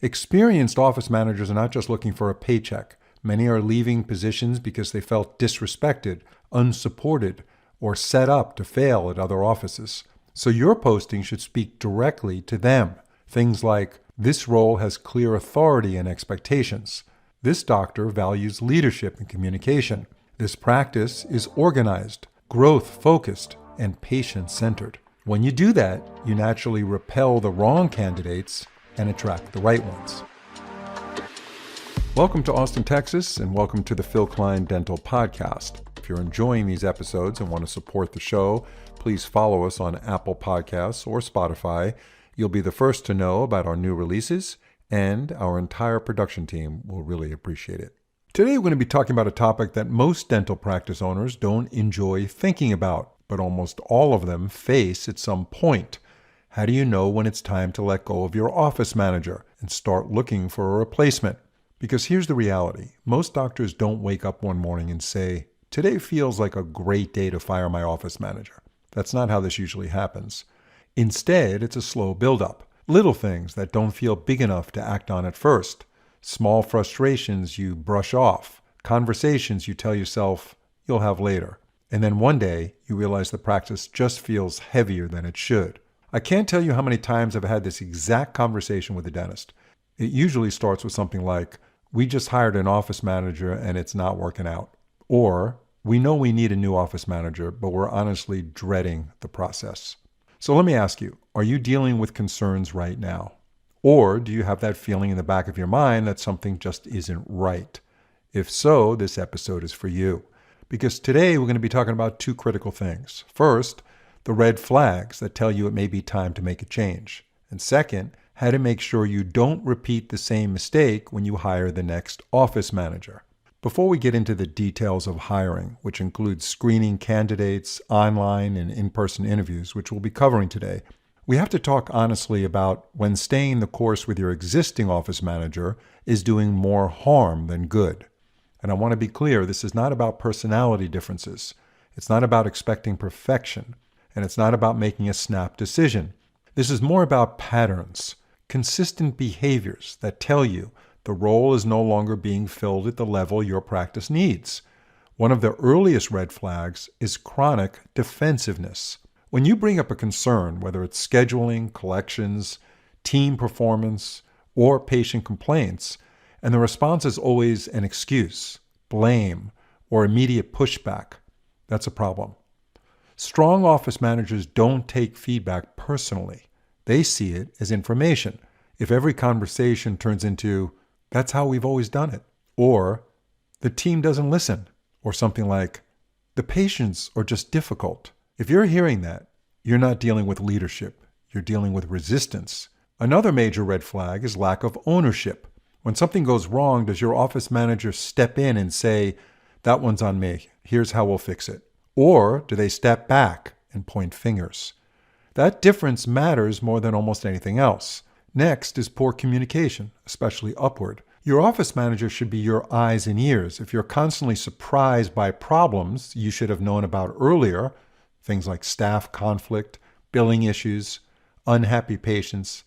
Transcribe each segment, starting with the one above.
Experienced office managers are not just looking for a paycheck. Many are leaving positions because they felt disrespected, unsupported, or set up to fail at other offices. So your posting should speak directly to them. Things like, this role has clear authority and expectations. This doctor values leadership and communication. This practice is organized, growth-focused, and patient-centered. When you do that, you naturally repel the wrong candidates and attract the right ones. Welcome to Austin, Texas, and welcome to the Phil Klein Dental Podcast. If you're enjoying these episodes and want to support the show, please follow us on Apple Podcasts or Spotify. You'll be the first to know about our new releases, and our entire production team will really appreciate it. Today, we're going to be talking about a topic that most dental practice owners don't enjoy thinking about, but almost all of them face at some point. How do you know when it's time to let go of your office manager and start looking for a replacement? Because here's the reality. Most doctors don't wake up one morning and say, today feels like a great day to fire my office manager. That's not how this usually happens. Instead, it's a slow buildup. Little things that don't feel big enough to act on at first. Small frustrations you brush off. Conversations you tell yourself you'll have later. And then one day, you realize the practice just feels heavier than it should. I can't tell you how many times I've had this exact conversation with a dentist. It usually starts with something like, we just hired an office manager and it's not working out. Or, we know we need a new office manager, but we're honestly dreading the process. So let me ask you, are you dealing with concerns right now? Or do you have that feeling in the back of your mind that something just isn't right? If so, this episode is for you. Because today we're going to be talking about two critical things. First, the red flags that tell you it may be time to make a change. And second, how to make sure you don't repeat the same mistake when you hire the next office manager. Before we get into the details of hiring, which includes screening candidates, online and in-person interviews, which we'll be covering today, we have to talk honestly about when staying the course with your existing office manager is doing more harm than good. And I want to be clear, this is not about personality differences. It's not about expecting perfection. And it's not about making a snap decision. This is more about patterns, consistent behaviors that tell you the role is no longer being filled at the level your practice needs. One of the earliest red flags is chronic defensiveness. When you bring up a concern, whether it's scheduling, collections, team performance, or patient complaints, and the response is always an excuse, blame, or immediate pushback, that's a problem. Strong office managers don't take feedback personally. They see it as information. If every conversation turns into, that's how we've always done it, or the team doesn't listen, or something like, the patients are just difficult. If you're hearing that, you're not dealing with leadership. You're dealing with resistance. Another major red flag is lack of ownership. When something goes wrong, does your office manager step in and say, that one's on me. Here's how we'll fix it. Or do they step back and point fingers? That difference matters more than almost anything else. Next is poor communication, especially upward. Your office manager should be your eyes and ears. If you're constantly surprised by problems you should have known about earlier, things like staff conflict, billing issues, unhappy patients,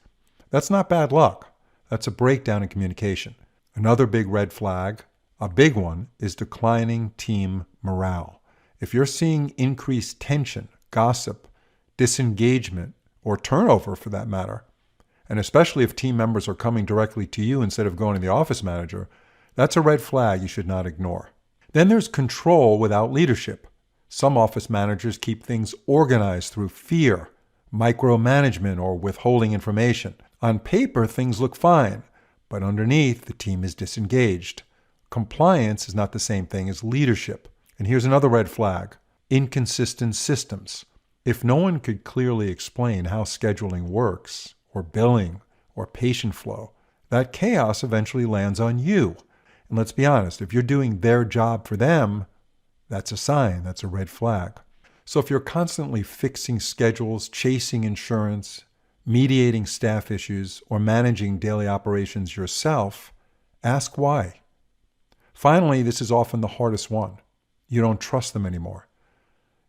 that's not bad luck. That's a breakdown in communication. Another big red flag, a big one, is declining team morale. If you're seeing increased tension, gossip, disengagement, or turnover for that matter, and especially if team members are coming directly to you instead of going to the office manager, that's a red flag you should not ignore. Then there's control without leadership. Some office managers keep things organized through fear, micromanagement, or withholding information. On paper, things look fine, but underneath, the team is disengaged. Compliance is not the same thing as leadership. And here's another red flag, inconsistent systems. If no one could clearly explain how scheduling works, or billing, or patient flow, that chaos eventually lands on you. And let's be honest, if you're doing their job for them, that's a sign, that's a red flag. So if you're constantly fixing schedules, chasing insurance, mediating staff issues, or managing daily operations yourself, ask why. Finally, this is often the hardest one. You don't trust them anymore.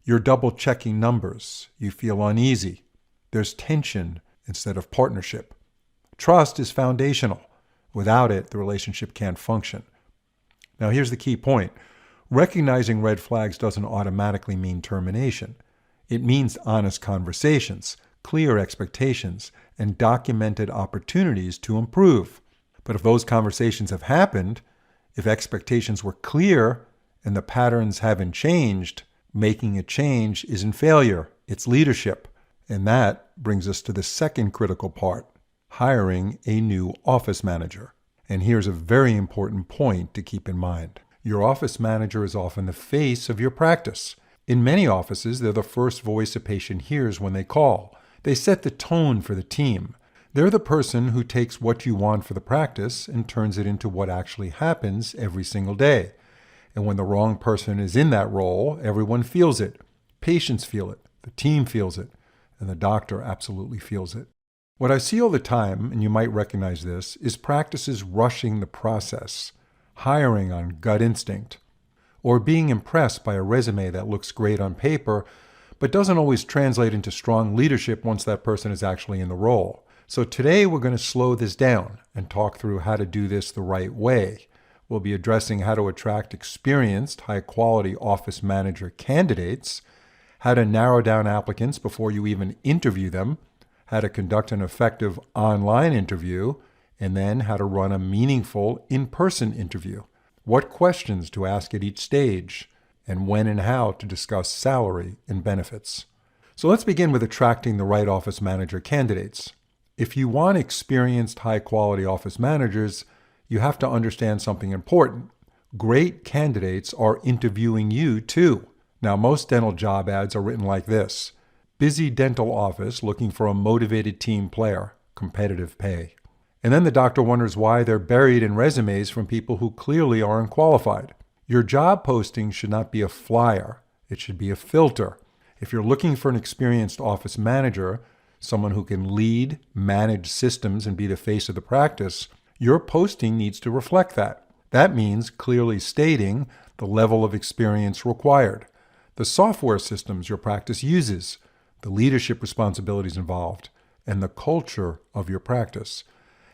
You're double-checking numbers. You feel uneasy. There's tension instead of partnership. Trust is foundational. Without it, the relationship can't function. Now, here's the key point. Recognizing red flags doesn't automatically mean termination. It means honest conversations, clear expectations, and documented opportunities to improve. But if those conversations have happened, if expectations were clear and the patterns haven't changed, making a change isn't failure, it's leadership. And that brings us to the second critical part, hiring a new office manager. And here's a very important point to keep in mind. Your office manager is often the face of your practice. In many offices, they're the first voice a patient hears when they call. They set the tone for the team. They're the person who takes what you want for the practice and turns it into what actually happens every single day. And when the wrong person is in that role, everyone feels it. Patients feel it, the team feels it, and the doctor absolutely feels it. What I see all the time, and you might recognize this, is practices rushing the process, hiring on gut instinct, or being impressed by a resume that looks great on paper, but doesn't always translate into strong leadership once that person is actually in the role. So today we're going to slow this down and talk through how to do this the right way. We'll be addressing how to attract experienced, high-quality office manager candidates, how to narrow down applicants before you even interview them, how to conduct an effective online interview, and then how to run a meaningful in-person interview, what questions to ask at each stage, and when and how to discuss salary and benefits. So let's begin with attracting the right office manager candidates. If you want experienced, high-quality office managers, you have to understand something important. Great candidates are interviewing you too. Now, most dental job ads are written like this: busy dental office looking for a motivated team player, competitive pay. And then the doctor wonders why they're buried in resumes from people who clearly aren't qualified. Your job posting should not be a flyer. It should be a filter. If you're looking for an experienced office manager, someone who can lead, manage systems, and be the face of the practice, your posting needs to reflect that. That means clearly stating the level of experience required, the software systems your practice uses, the leadership responsibilities involved, and the culture of your practice.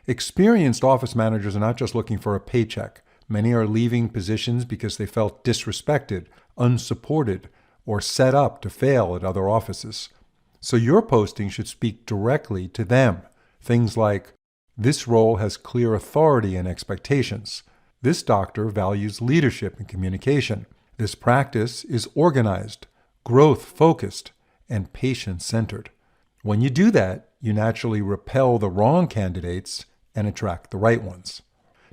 Experienced office managers are not just looking for a paycheck. Many are leaving positions because they felt disrespected, unsupported, or set up to fail at other offices. So your posting should speak directly to them. Things like, this role has clear authority and expectations. This doctor values leadership and communication. This practice is organized, growth-focused, and patient-centered. When you do that, you naturally repel the wrong candidates and attract the right ones.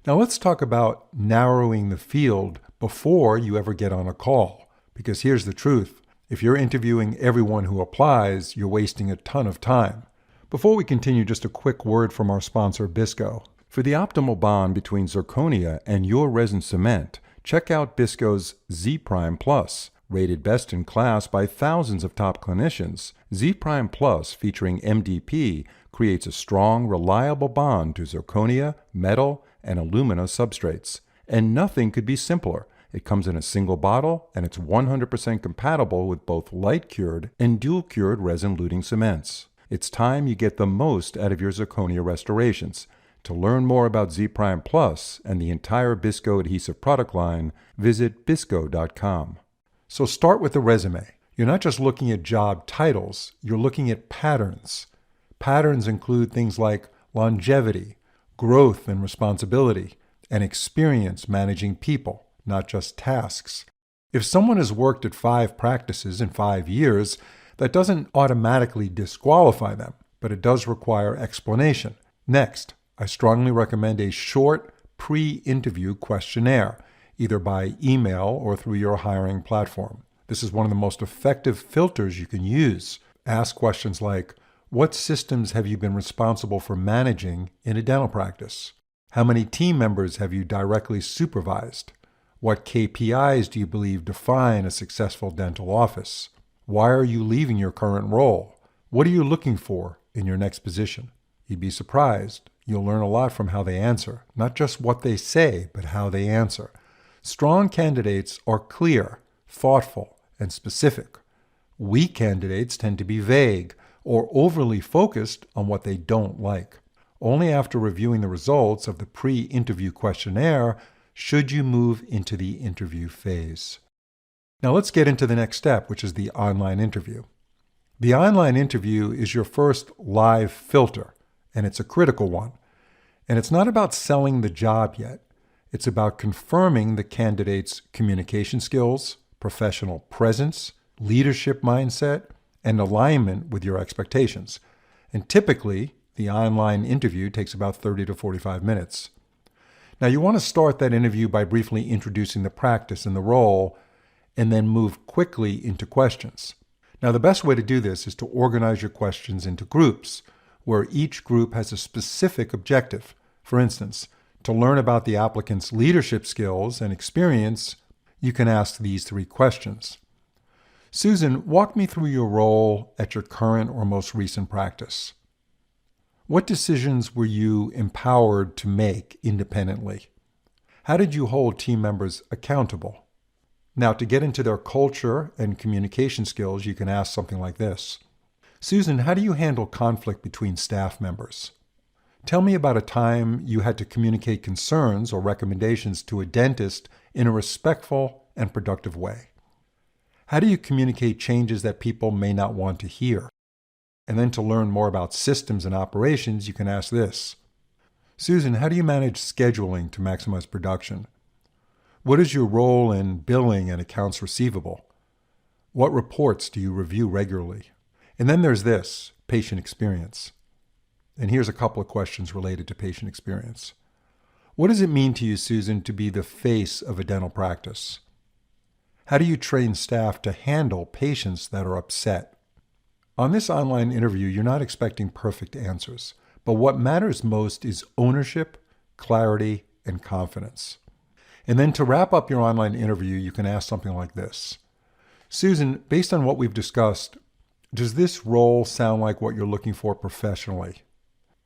Now let's talk about narrowing the field before you ever get on a call. Because here's the truth. If you're interviewing everyone who applies, you're wasting a ton of time. Before we continue, just a quick word from our sponsor, Bisco. For the optimal bond between zirconia and your resin cement, check out Bisco's Z Prime Plus. Rated best in class by thousands of top clinicians, Z Prime Plus featuring MDP creates a strong, reliable bond to zirconia, metal, and alumina substrates. And nothing could be simpler. It comes in a single bottle, and it's 100% compatible with both light-cured and dual-cured resin-luting cements. It's time you get the most out of your zirconia restorations. To learn more about Z Prime Plus and the entire Bisco adhesive product line, visit bisco.com. So start with the resume. You're not just looking at job titles, you're looking at patterns. Patterns include things like longevity, growth and responsibility, and experience managing people, not just tasks. If someone has worked at 5 practices in 5 years, that doesn't automatically disqualify them, but it does require explanation. Next, I strongly recommend a short pre-interview questionnaire, either by email or through your hiring platform. This is one of the most effective filters you can use. Ask questions like, what systems have you been responsible for managing in a dental practice? How many team members have you directly supervised? What KPIs do you believe define a successful dental office? Why are you leaving your current role? What are you looking for in your next position? You'd be surprised. You'll learn a lot from how they answer, not just what they say, but how they answer. Strong candidates are clear, thoughtful, and specific. Weak candidates tend to be vague or overly focused on what they don't like. Only after reviewing the results of the pre-interview questionnaire should you move into the interview phase. Now let's get into the next step, which is the online interview. The online interview is your first live filter, and it's a critical one. And it's not about selling the job yet. It's about confirming the candidate's communication skills, professional presence, leadership mindset, and alignment with your expectations. And typically, the online interview takes about 30 to 45 minutes. Now, you want to start that interview by briefly introducing the practice and the role, and then move quickly into questions. Now, the best way to do this is to organize your questions into groups, where each group has a specific objective. For instance, to learn about the applicant's leadership skills and experience, you can ask these 3 questions. Susan, walk me through your role at your current or most recent practice. What decisions were you empowered to make independently? How did you hold team members accountable? Now, to get into their culture and communication skills, you can ask something like this. Susan, how do you handle conflict between staff members? Tell me about a time you had to communicate concerns or recommendations to a dentist in a respectful and productive way. How do you communicate changes that people may not want to hear? And then to learn more about systems and operations, you can ask this. Susan, how do you manage scheduling to maximize production? What is your role in billing and accounts receivable? What reports do you review regularly? And then there's this, patient experience. And here's a couple of questions related to patient experience. What does it mean to you, Susan, to be the face of a dental practice? How do you train staff to handle patients that are upset? On this online interview, you're not expecting perfect answers, but what matters most is ownership, clarity, and confidence. And then to wrap up your online interview, you can ask something like this. Susan, based on what we've discussed, does this role sound like what you're looking for professionally?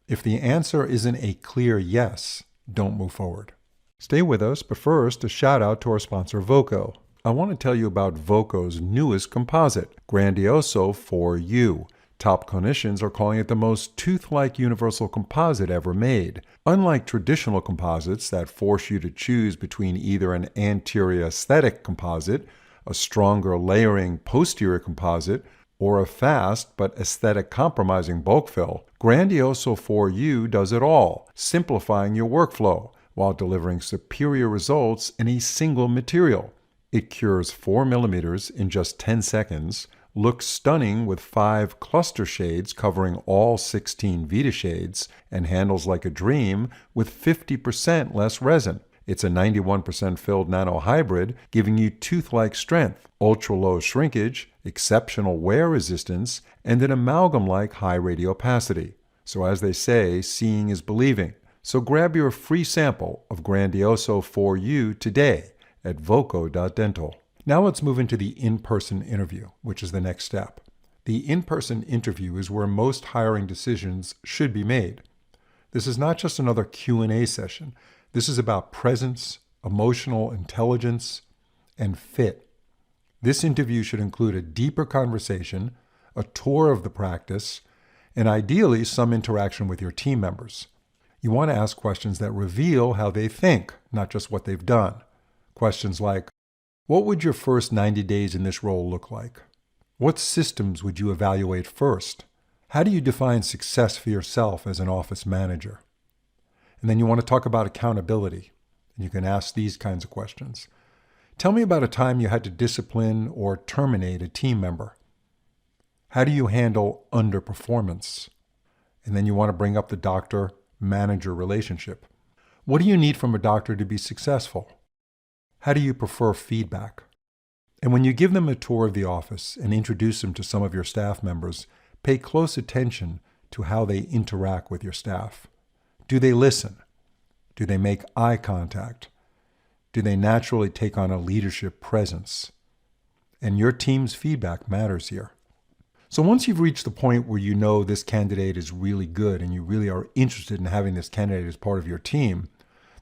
If the answer isn't a clear yes, don't move forward. Stay with us, but first, a shout out to our sponsor, Voco. I want to tell you about Voco's newest composite, Grandioso 4U. Top clinicians are calling it the most tooth-like universal composite ever made. Unlike traditional composites that force you to choose between either an anterior aesthetic composite, a stronger layering posterior composite, or a fast but aesthetic compromising bulk fill, Grandioso 4U does it all, simplifying your workflow while delivering superior results in a single material. It cures 4 millimeters in just 10 seconds, looks stunning with 5 cluster shades covering all 16 Vita shades, and handles like a dream with 50% less resin. It's a 91% filled nanohybrid, giving you tooth-like strength, ultra-low shrinkage, exceptional wear resistance, and an amalgam-like high radiopacity. So as they say, seeing is believing. So grab your free sample of Grandioso 4U today at voco.dental. Now let's move into the in-person interview, which is the next step. The in-person interview is where most hiring decisions should be made. This is not just another Q&A session. This is about presence, emotional intelligence, and fit. This interview should include a deeper conversation, a tour of the practice, and ideally some interaction with your team members. You want to ask questions that reveal how they think, not just what they've done. Questions like, what would your first 90 days in this role look like? What systems would you evaluate first? How do you define success for yourself as an office manager? And then you want to talk about accountability. And you can ask these kinds of questions. Tell me about a time you had to discipline or terminate a team member. How do you handle underperformance? And then you want to bring up the doctor-manager relationship. What do you need from a doctor to be successful? How do you prefer feedback? And when you give them a tour of the office and introduce them to some of your staff members, pay close attention to how they interact with your staff. Do they listen? Do they make eye contact? Do they naturally take on a leadership presence? And your team's feedback matters here. So once you've reached the point where you know this candidate is really good and you really are interested in having this candidate as part of your team,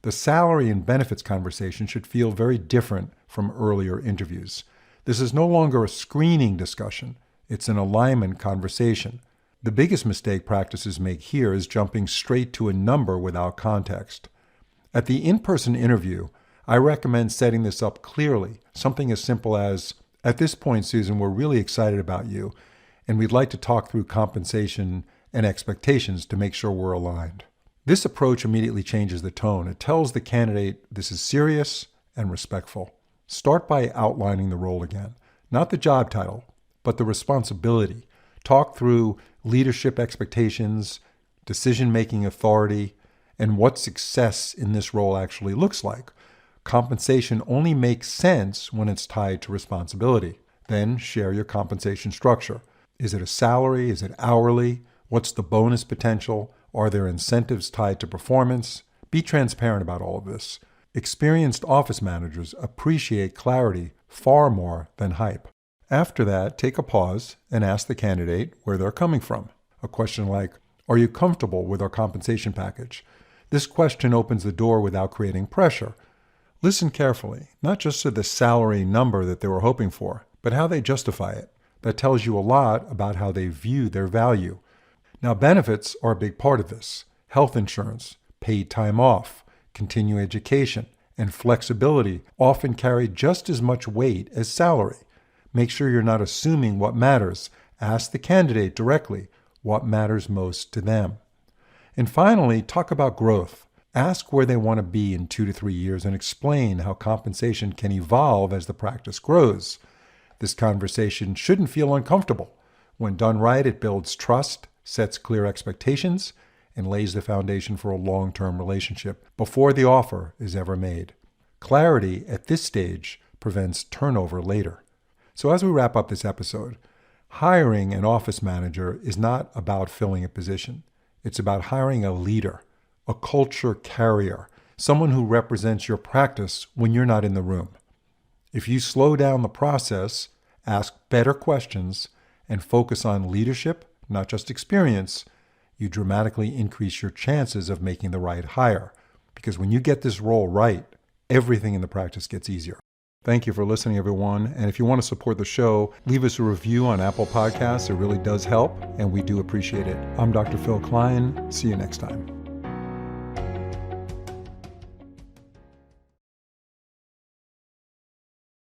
the salary and benefits conversation should feel very different from earlier interviews. This is no longer a screening discussion. It's an alignment conversation. The biggest mistake practices make here is jumping straight to a number without context. At the in-person interview, I recommend setting this up clearly, something as simple as, "At this point, Susan, we're really excited about you, and we'd like to talk through compensation and expectations to make sure we're aligned." This approach immediately changes the tone. It tells the candidate this is serious and respectful. Start by outlining the role again, not the job title, but the responsibility. Talk through leadership expectations, decision-making authority, and what success in this role actually looks like. Compensation only makes sense when it's tied to responsibility. Then share your compensation structure. Is it a salary? Is it hourly? What's the bonus potential? Are there incentives tied to performance? Be transparent about all of this. Experienced office managers appreciate clarity far more than hype. After that, take a pause and ask the candidate where they're coming from. A question like, "Are you comfortable with our compensation package?" This question opens the door without creating pressure. Listen carefully, not just to the salary number that they were hoping for, but how they justify it. That tells you a lot about how they view their value. Now, benefits are a big part of this. Health insurance, paid time off, continuing education, and flexibility often carry just as much weight as salary. Make sure you're not assuming what matters. Ask the candidate directly what matters most to them. And finally, talk about growth. Ask where they want to be in 2 to 3 years and explain how compensation can evolve as the practice grows. This conversation shouldn't feel uncomfortable. When done right, it builds trust, sets clear expectations, and lays the foundation for a long-term relationship before the offer is ever made. Clarity at this stage prevents turnover later. So as we wrap up this episode, hiring an office manager is not about filling a position. It's about hiring a leader, a culture carrier, someone who represents your practice when you're not in the room. If you slow down the process, ask better questions, and focus on leadership, not just experience, you dramatically increase your chances of making the right hire. Because when you get this role right, everything in the practice gets easier. Thank you for listening, everyone. And if you want to support the show, leave us a review on Apple Podcasts. It really does help, and we do appreciate it. I'm Dr. Phil Klein. See you next time.